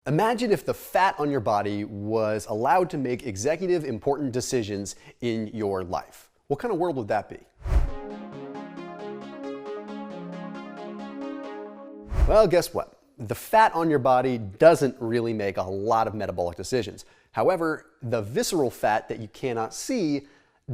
Imagine if the fat on your body was allowed to make executive important decisions in your life. What kind of world would that be? Well, guess what? The fat on your body doesn't really make a lot of metabolic decisions. However, the visceral fat that you cannot see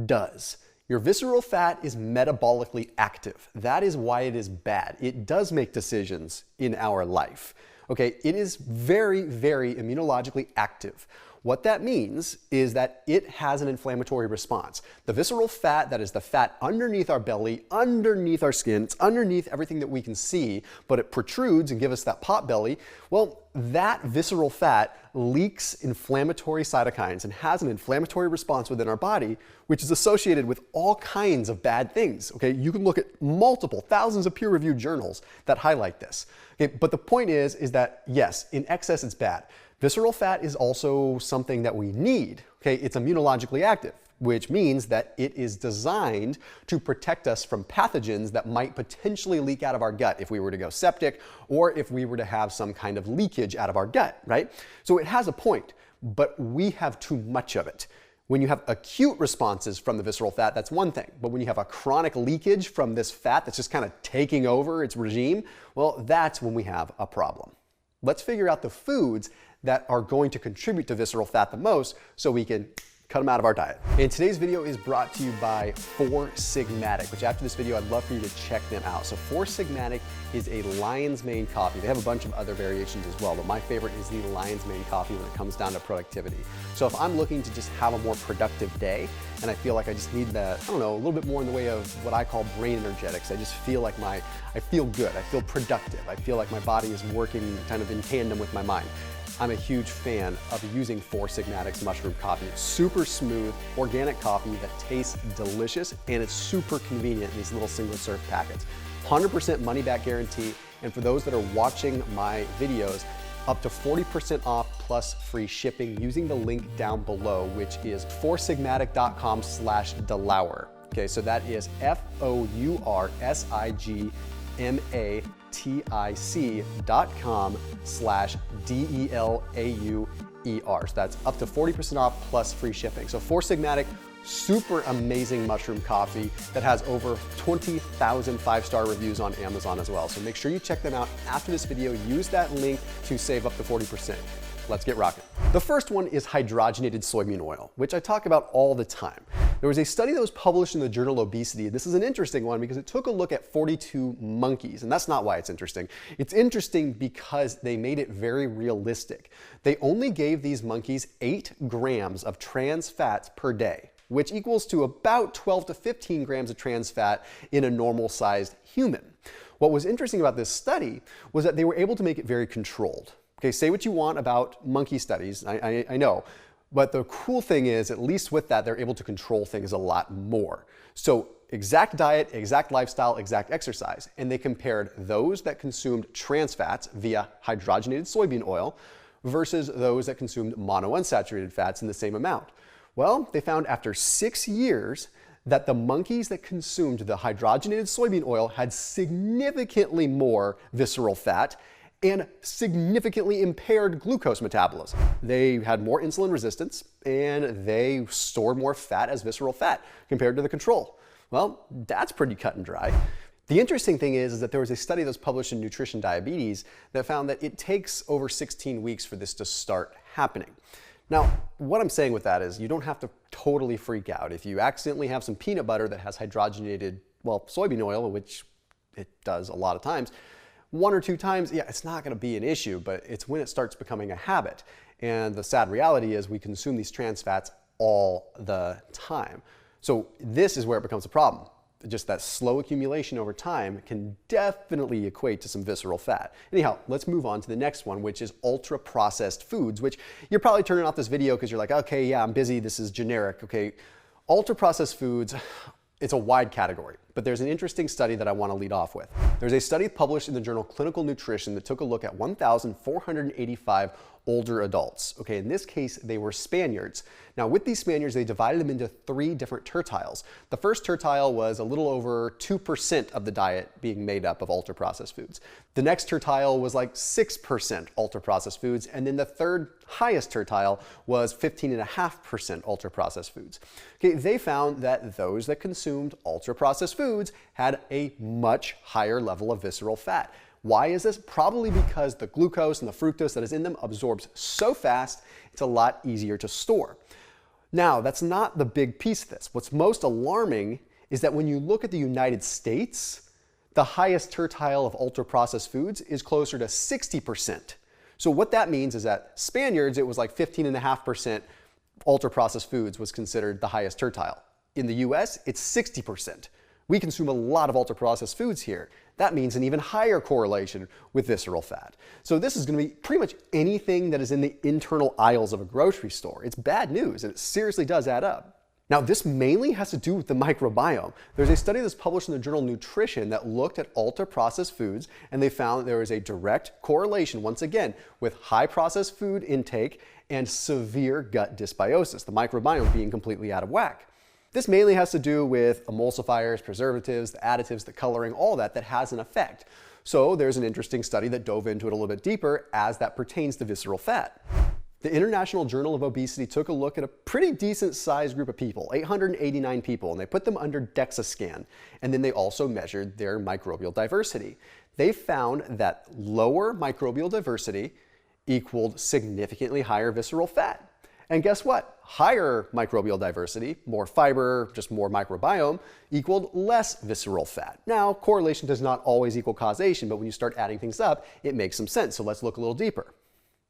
does. Your visceral fat is metabolically active. That is why it is bad. It does make decisions in our life. Okay, it is very, very immunologically active. What that means is that it has an inflammatory response. The visceral fat, that is the fat underneath our belly, underneath our skin, it's underneath everything that we can see, but it protrudes and gives us that pot belly. Well, that visceral fat leaks inflammatory cytokines and has an inflammatory response within our body, which is associated with all kinds of bad things. Okay, you can look at multiple, thousands of peer-reviewed journals that highlight this. Okay, but the point is that yes, in excess it's bad. Visceral fat is also something that we need. Okay, it's immunologically active, which means that it is designed to protect us from pathogens that might potentially leak out of our gut if we were to go septic or if we were to have some kind of leakage out of our gut, right? So it has a point, but we have too much of it. When you have acute responses from the visceral fat, that's one thing. But when you have a chronic leakage from this fat that's just kind of taking over its regime, well, that's when we have a problem. Let's figure out the foods that are going to contribute to visceral fat the most so we can cut them out of our diet. And today's video is brought to you by Four Sigmatic, which after this video, I'd love for you to check them out. So Four Sigmatic is a lion's mane coffee. They have a bunch of other variations as well, but my favorite is the lion's mane coffee when it comes down to productivity. So if I'm looking to just have a more productive day, and I feel like I just need that, I don't know, a little bit more in the way of what I call brain energetics. I just feel like I feel good, I feel productive, I feel like my body is working kind of in tandem with my mind. I'm a huge fan of using Four Sigmatic's mushroom coffee. It's super smooth, organic coffee that tastes delicious, and it's super convenient in these little single serve packets. 100% money back guarantee, and for those that are watching my videos, up to 40% off plus free shipping using the link down below, which is foursigmatic.com/DeLauer. Okay, so that is foursigmatic.com/DELAUER. So that's up to 40% off plus free shipping. So Four Sigmatic, super amazing mushroom coffee that has over 20,000 5-star reviews on Amazon as well. So make sure you check them out after this video. Use that link to save up to 40%. Let's get rocking. The first one is hydrogenated soybean oil, which I talk about all the time. There was a study that was published in the journal Obesity. This is an interesting one because it took a look at 42 monkeys, and that's not why it's interesting. It's interesting because they made it very realistic. They only gave these monkeys 8 grams of trans fats per day, which equals to about 12 to 15 grams of trans fat in a normal-sized human. What was interesting about this study was that they were able to make it very controlled. Okay, say what you want about monkey studies, I know, but the cool thing is, at least with that, they're able to control things a lot more. So exact diet, exact lifestyle, exact exercise, and they compared those that consumed trans fats via hydrogenated soybean oil versus those that consumed monounsaturated fats in the same amount. Well, they found after 6 years that the monkeys that consumed the hydrogenated soybean oil had significantly more visceral fat and significantly impaired glucose metabolism. They had more insulin resistance and they stored more fat as visceral fat compared to the control. Well, that's pretty cut and dry. The interesting thing is that there was a study that was published in Nutrition Diabetes that found that it takes over 16 weeks for this to start happening. Now, what I'm saying with that is you don't have to totally freak out. If you accidentally have some peanut butter that has hydrogenated, soybean oil, which it does a lot of times, 1 or 2 times, yeah, it's not going to be an issue, but it's when it starts becoming a habit. And the sad reality is we consume these trans fats all the time. So this is where it becomes a problem. Just that slow accumulation over time can definitely equate to some visceral fat. Anyhow, let's move on to the next one, which is ultra-processed foods, which you're probably turning off this video because you're like, okay, yeah, I'm busy, this is generic, okay. Ultra-processed foods, it's a wide category, but there's an interesting study that I want to lead off with. There's a study published in the journal Clinical Nutrition that took a look at 1,485 older adults. Okay, in this case, they were Spaniards. Now, with these Spaniards, they divided them into 3 different tertiles. The first tertile was a little over 2% of the diet being made up of ultra-processed foods. The next tertile was like 6% ultra-processed foods, and then the third highest tertile was 15.5% ultra-processed foods. Okay, they found that those that consumed ultra-processed foods had a much higher level of visceral fat. Why is this? Probably because the glucose and the fructose that is in them absorbs so fast, it's a lot easier to store. Now, that's not the big piece of this. What's most alarming is that when you look at the United States, the highest tertile of ultra-processed foods is closer to 60%. So what that means is that Spaniards, it was like 15.5% ultra-processed foods was considered the highest tertile. In the US, it's 60%. We consume a lot of ultra-processed foods here. That means an even higher correlation with visceral fat. So this is going to be pretty much anything that is in the internal aisles of a grocery store. It's bad news, and it seriously does add up. Now, this mainly has to do with the microbiome. There's a study that's published in the journal Nutrition that looked at ultra-processed foods, and they found that there is a direct correlation, once again, with high processed food intake and severe gut dysbiosis, the microbiome being completely out of whack. This mainly has to do with emulsifiers, preservatives, the additives, the coloring, all that has an effect. So there's an interesting study that dove into it a little bit deeper as that pertains to visceral fat. The International Journal of Obesity took a look at a pretty decent sized group of people, 889 people, and they put them under DEXA scan, and then they also measured their microbial diversity. They found that lower microbial diversity equaled significantly higher visceral fat. And guess what? Higher microbial diversity, more fiber, just more microbiome, equaled less visceral fat. Now, correlation does not always equal causation, but when you start adding things up, it makes some sense. So let's look a little deeper.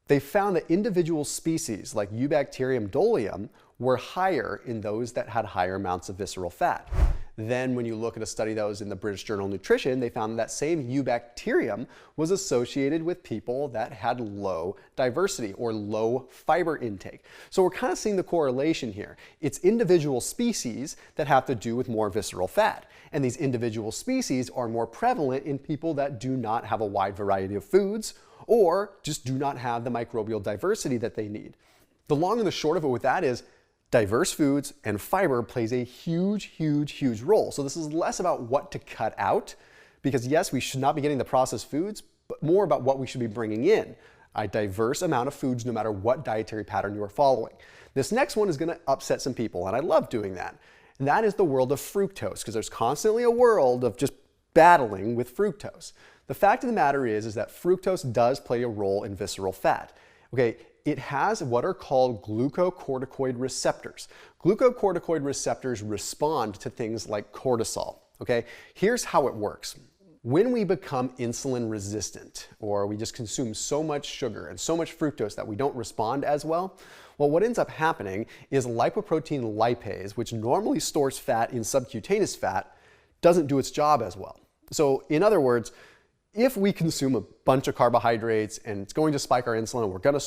They found that individual species like Eubacterium dolium were higher in those that had higher amounts of visceral fat. Then when you look at a study that was in the British Journal Nutrition, they found that same Eubacterium was associated with people that had low diversity or low fiber intake. So we're kind of seeing the correlation here. It's individual species that have to do with more visceral fat. And these individual species are more prevalent in people that do not have a wide variety of foods or just do not have the microbial diversity that they need. The long and the short of it with that is diverse foods and fiber plays a huge role. So this is less about what to cut out, because yes, we should not be getting the processed foods, but more about what we should be bringing in. A diverse amount of foods no matter what dietary pattern you are following. This next one is going to upset some people, and I love doing that. And that is the world of fructose, because there's constantly a world of just battling with fructose. The fact of the matter is that fructose does play a role in visceral fat. Okay, it has what are called glucocorticoid receptors. Glucocorticoid receptors respond to things like cortisol. Okay, here's how it works. When we become insulin resistant, or we just consume so much sugar and so much fructose that we don't respond as well, what ends up happening is lipoprotein lipase, which normally stores fat in subcutaneous fat, doesn't do its job as well. So in other words, if we consume a bunch of carbohydrates and it's going to spike our insulin and we're going to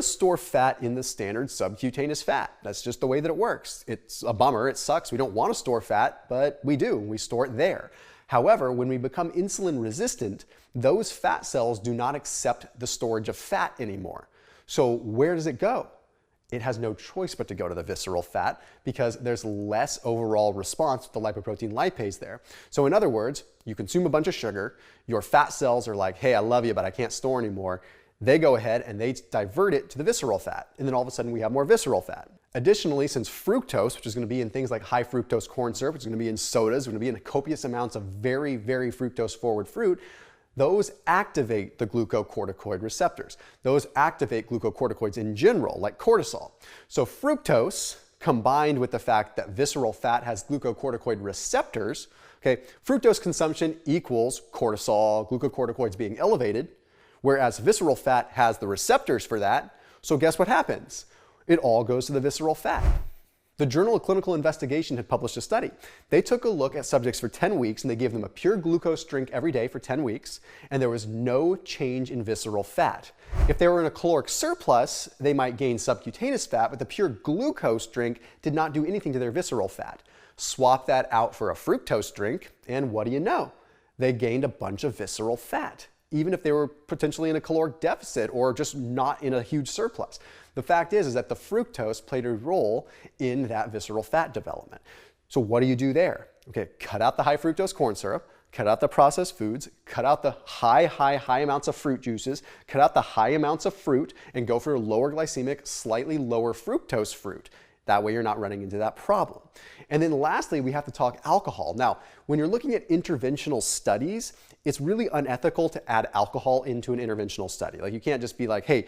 store fat in the standard subcutaneous fat. That's just the way that it works. It's a bummer, it sucks, we don't want to store fat, but we do, we store it there. However, when we become insulin resistant, those fat cells do not accept the storage of fat anymore. So where does it go? It has no choice but to go to the visceral fat because there's less overall response to the lipoprotein lipase there. So in other words, you consume a bunch of sugar, your fat cells are like, hey, I love you, but I can't store anymore. They go ahead and they divert it to the visceral fat. And then all of a sudden we have more visceral fat. Additionally, since fructose, which is going to be in things like high fructose corn syrup, which is going to be in sodas, going to be in copious amounts of very fructose forward fruit, those activate the glucocorticoid receptors. Those activate glucocorticoids in general, like cortisol. So fructose, combined with the fact that visceral fat has glucocorticoid receptors, okay, fructose consumption equals cortisol, glucocorticoids being elevated, whereas visceral fat has the receptors for that. So guess what happens? It all goes to the visceral fat. The Journal of Clinical Investigation had published a study. They took a look at subjects for 10 weeks and they gave them a pure glucose drink every day for 10 weeks, and there was no change in visceral fat. If they were in a caloric surplus, they might gain subcutaneous fat, but the pure glucose drink did not do anything to their visceral fat. Swap that out for a fructose drink, and what do you know? They gained a bunch of visceral fat, even if they were potentially in a caloric deficit or just not in a huge surplus. The fact is that the fructose played a role in that visceral fat development. So what do you do there? Okay, cut out the high fructose corn syrup, cut out the processed foods, cut out the high amounts of fruit juices, cut out the high amounts of fruit, and go for lower glycemic, slightly lower fructose fruit. That way you're not running into that problem. And then lastly, we have to talk alcohol. Now, when you're looking at interventional studies, it's really unethical to add alcohol into an interventional study. Like, you can't just be like, hey,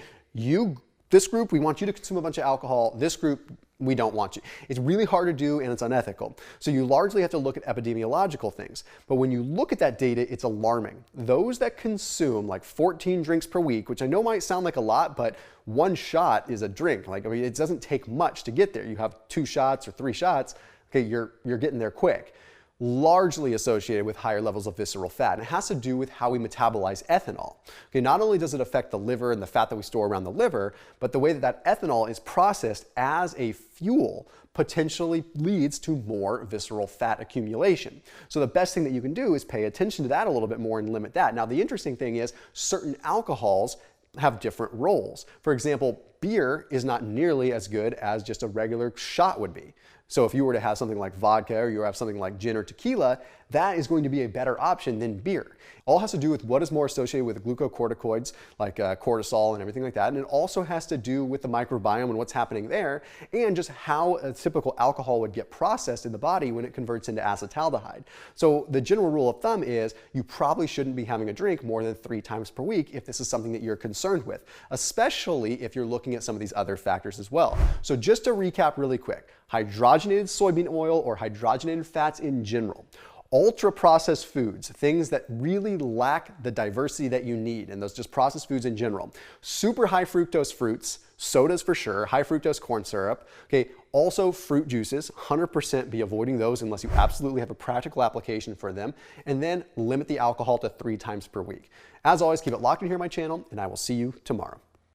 this group, we want you to consume a bunch of alcohol. This group, we don't want you. It's really hard to do and it's unethical. So you largely have to look at epidemiological things. But when you look at that data, it's alarming. Those that consume like 14 drinks per week, which I know might sound like a lot, but one shot is a drink. Like, I mean, it doesn't take much to get there. You have 2 shots or 3 shots, okay, you're getting there quick. Largely associated with higher levels of visceral fat. And it has to do with how we metabolize ethanol. Okay, not only does it affect the liver and the fat that we store around the liver, but the way that ethanol is processed as a fuel potentially leads to more visceral fat accumulation. So the best thing that you can do is pay attention to that a little bit more and limit that. Now, the interesting thing is certain alcohols have different roles. For example, beer is not nearly as good as just a regular shot would be. So if you were to have something like vodka or you have something like gin or tequila, that is going to be a better option than beer. All has to do with what is more associated with glucocorticoids like cortisol and everything like that. And it also has to do with the microbiome and what's happening there, and just how a typical alcohol would get processed in the body when it converts into acetaldehyde. So the general rule of thumb is you probably shouldn't be having a drink more than 3 times per week if this is something that you're concerned with, especially if you're looking at some of these other factors as well. So just to recap really quick, hydrogenated soybean oil or hydrogenated fats in general, ultra-processed foods, things that really lack the diversity that you need, and those just processed foods in general. Super high fructose fruits, sodas for sure, high fructose corn syrup, okay, also fruit juices, 100% be avoiding those unless you absolutely have a practical application for them, and then limit the alcohol to 3 times per week. As always, keep it locked in here on my channel, and I will see you tomorrow.